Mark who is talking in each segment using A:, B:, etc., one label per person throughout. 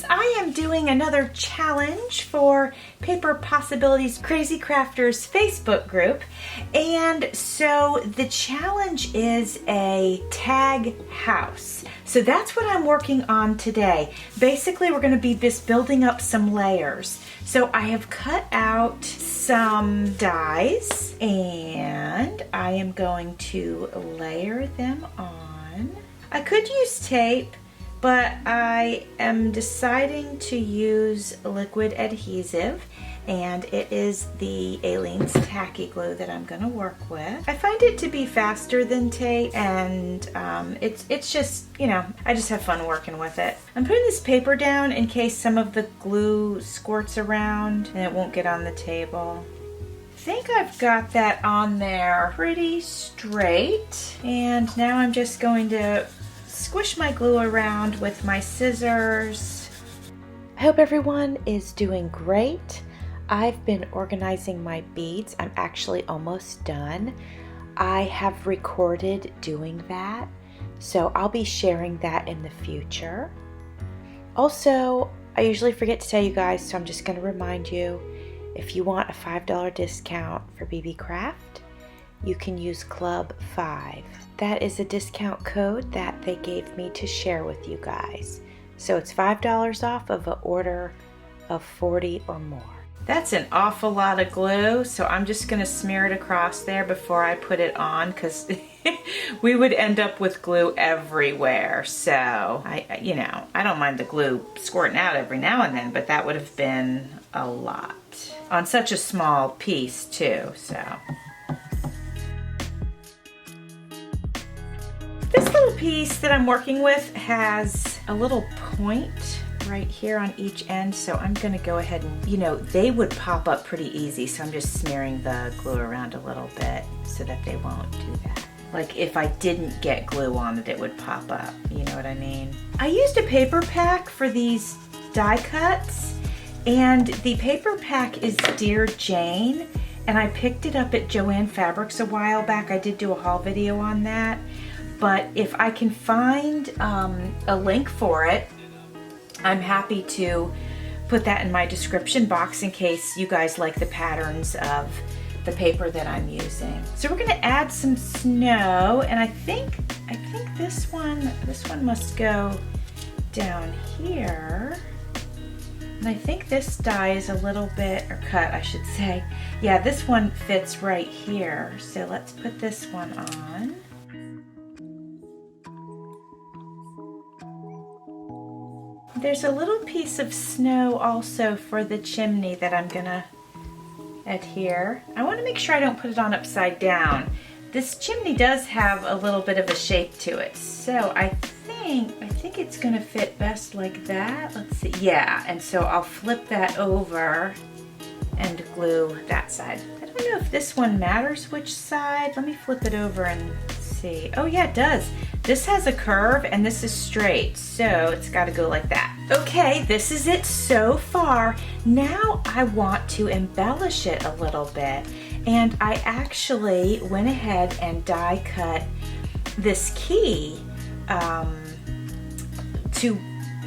A: friends, I am doing another challenge for Paper Possibilities Crazy Crafters Facebook group. And so the challenge is a tag house. So that's what I'm working on today. Basically, we're going to be just building up some layers. So I have cut out some dies and I am going to layer them on. I could use tape, but I am deciding to use liquid adhesive, and it is the Aleene's tacky glue that I'm going to work with. I find it to be faster than tape, and it's just, you know, I just have fun working with it. I'm putting this paper down in case some of the glue squirts around and it won't get on the table. I think I've got that on there pretty straight, and now I'm just going to squish my glue around with my scissors. I hope everyone is doing great. I've been organizing my beads. I'm actually almost done. I have recorded doing that, so I'll be sharing that in the future. Also, I usually forget to tell you guys, so I'm just going to remind you, if you want a $5 discount for BB Craft, you can use Club 5. That is a discount code that they gave me to share with you guys. So it's $5 off of an order of 40 or more. That's an awful lot of glue, so I'm just gonna smear it across there before I put it on, because we would end up with glue everywhere. So I don't mind the glue squirting out every now and then, but that would have been a lot on such a small piece too. So this little piece that I'm working with has a little point right here on each end, so I'm gonna go ahead and, they would pop up pretty easy, so I'm just smearing the glue around a little bit so that they won't do that. Like if I didn't get glue on it, it would pop up, you know what I mean? I used a paper pack for these die cuts, and the paper pack is Dear Jane, and I picked it up at Joann Fabrics a while back. I did do a haul video on that. But if I can find a link for it, I'm happy to put that in my description box in case you guys like the patterns of the paper that I'm using. So we're gonna add some snow, and I think this one must go down here. And I think this die is a little bit, or cut I should say. Yeah, this one fits right here. So let's put this one on. There's a little piece of snow also for the chimney that I'm gonna adhere. I want to make sure I don't put it on upside down. This chimney does have a little bit of a shape to it, so I think it's gonna fit best like that. Let's see. Yeah, and so I'll flip that over and glue that side. I don't know if this one matters which side. Let me flip it over and see. Oh yeah, it does. This has a curve and this is straight, so it's got to go like that. Okay, this is it so far. Now I want to embellish it a little bit, and I actually went ahead and die cut this key to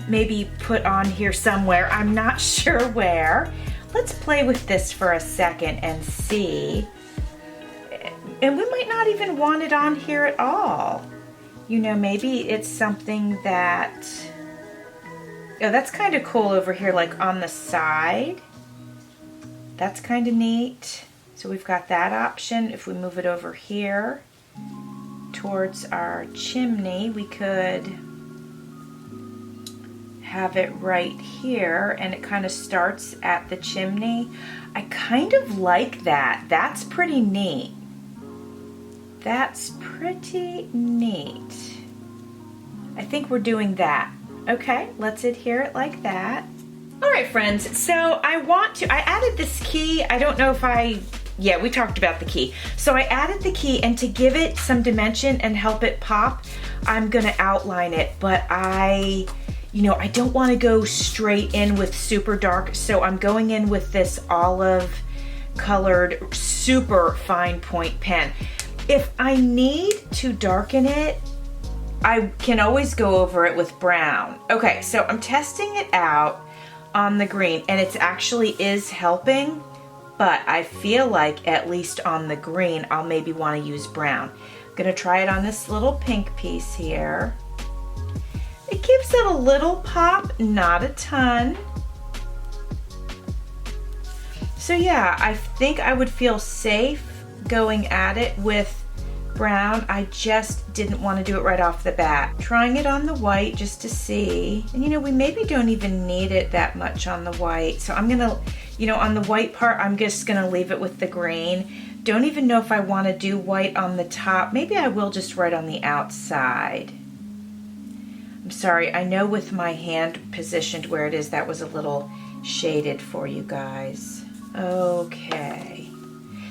A: maybe put on here somewhere. I'm not sure where. Let's play with this for a second and see. And we might not even want it on here at all. Maybe it's something that, oh, that's kind of cool over here, like on the side. That's kind of neat. So we've got that option. If we move it over here towards our chimney, we could have it right here, and it kind of starts at the chimney. I kind of like that. That's pretty neat. That's pretty neat. I think we're doing that. Okay, let's adhere it like that. All right, friends, so I added this key. I don't know if yeah, we talked about the key. So I added the key, and to give it some dimension and help it pop, I'm gonna outline it, but I don't wanna go straight in with super dark, so I'm going in with this olive colored, super fine point pen. If I need to darken it, I can always go over it with brown. Okay, so I'm testing it out on the green, and it actually is helping, but I feel like at least on the green, I'll maybe want to use brown. I'm gonna try it on this little pink piece here. It gives it a little pop, not a ton. So yeah, I think I would feel safe going at it with brown. I just didn't want to do it right off the bat. Trying it on the white just to see. And you know, we maybe don't even need it that much on the white. So I'm gonna, you know, on the white part, I'm just gonna leave it with the green. Don't even know if I want to do white on the top. Maybe I will just right on the outside. I'm sorry, I know with my hand positioned where it is, that was a little shaded for you guys. Okay.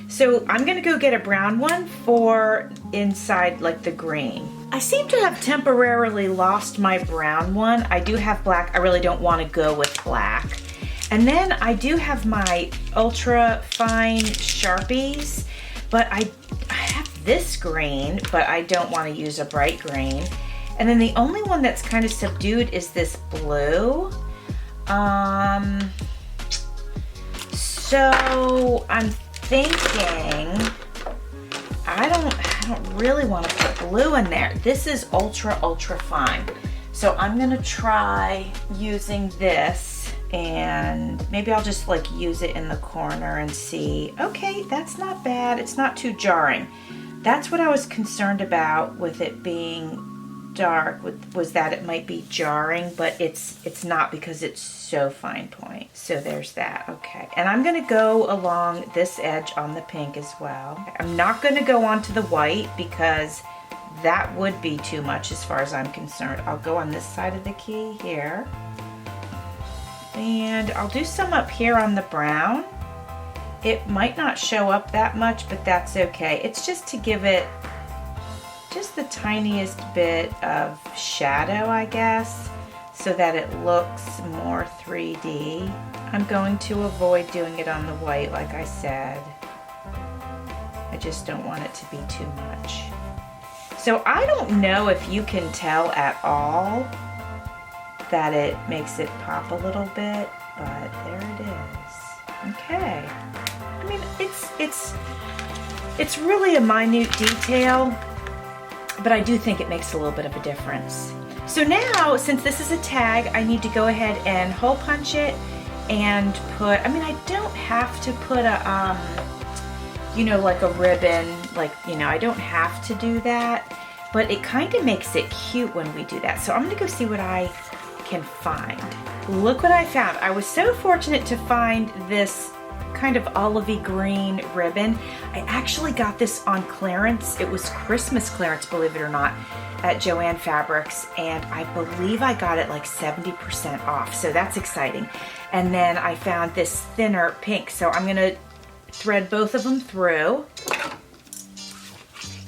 A: So I'm gonna go get a brown one for inside like the green. I seem to have temporarily lost my brown one. I do have black. I really don't want to go with black. And then I do have my ultra fine Sharpies, but I have this green, but I don't want to use a bright green. And then the only one that's kind of subdued is this blue. So I'm thinking I don't really want to put blue in there. This is ultra fine. So I'm gonna try using this, and maybe I'll just like use it in the corner and see. Okay, that's not bad. It's not too jarring. That's what I was concerned about with it being dark, was that it might be jarring, but it's not, because it's so fine point. So there's that. Okay, and I'm gonna go along this edge on the pink as well. I'm not gonna go onto the white because that would be too much as far as I'm concerned. I'll go on this side of the key here, and I'll do some up here on the brown. It might not show up that much, but that's okay. It's just to give it just the tiniest bit of shadow, I guess, so that it looks more 3D. I'm going to avoid doing it on the white, like I said. I just don't want it to be too much. So I don't know if you can tell at all that it makes it pop a little bit, but there it is. Okay. I mean, it's really a minute detail, but I do think it makes a little bit of a difference. So now, since this is a tag, I need to go ahead and hole punch it and put, I mean, I don't have to put a, you know, like a ribbon, like, you know, I don't have to do that, but it kind of makes it cute when we do that. So I'm gonna go see what I can find. Look what I found. I was so fortunate to find this kind of olivey green ribbon. I actually got this on clearance. It was Christmas clearance, believe it or not, at Joann Fabrics, and I believe I got it like 70% off, so that's exciting. And then I found this thinner pink, so I'm gonna thread both of them through.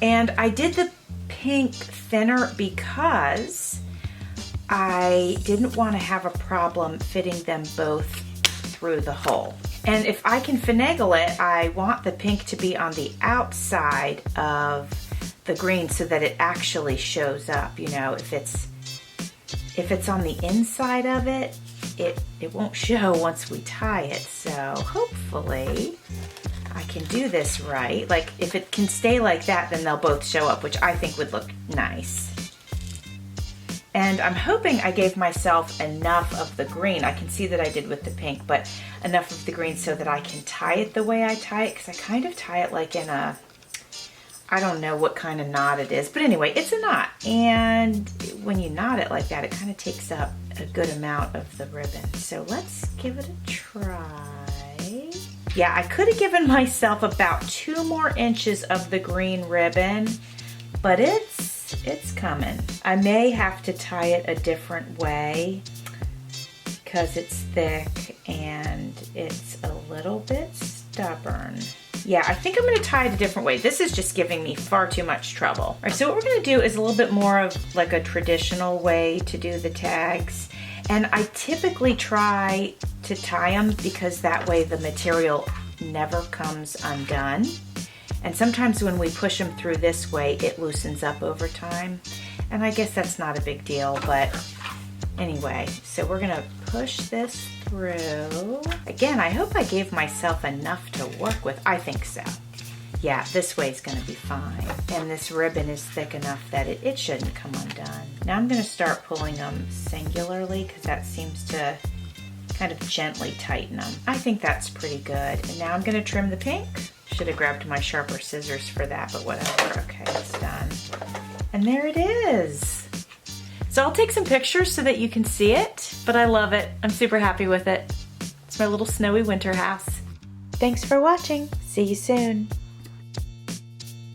A: And I did the pink thinner because I didn't want to have a problem fitting them both through the hole. And if I can finagle it, I want the pink to be on the outside of the green so that it actually shows up. You know, if it's on the inside of it, it won't show once we tie it. So hopefully I can do this right. Like, if it can stay like that, then they'll both show up, which I think would look nice. And I'm hoping I gave myself enough of the green. I can see that I did with the pink, but enough of the green so that I can tie it the way I tie it, because I kind of tie it like in a, I don't know what kind of knot it is, but anyway, it's a knot. And when you knot it like that, it kind of takes up a good amount of the ribbon. So let's give it a try. Yeah, I could have given myself about 2 more inches of the green ribbon, but it's coming. I may have to tie it a different way because it's thick and it's a little bit stubborn. Yeah, I think I'm gonna tie it a different way. This is just giving me far too much trouble. All right, so what we're gonna do is a little bit more of like a traditional way to do the tags. And I typically try to tie them because that way the material never comes undone. And sometimes when we push them through this way, it loosens up over time. And I guess that's not a big deal, but anyway, so we're gonna push this through. Again, I hope I gave myself enough to work with. I think so. Yeah, this way is gonna be fine. And this ribbon is thick enough that it shouldn't come undone. Now I'm gonna start pulling them singularly because that seems to kind of gently tighten them. I think that's pretty good. And now I'm gonna trim the pink. Should have grabbed my sharper scissors for that, but whatever. Okay, it's done. And there it is. So I'll take some pictures so that you can see it, but I love it. I'm super happy with it. It's my little snowy winter house. Thanks for watching. See you soon.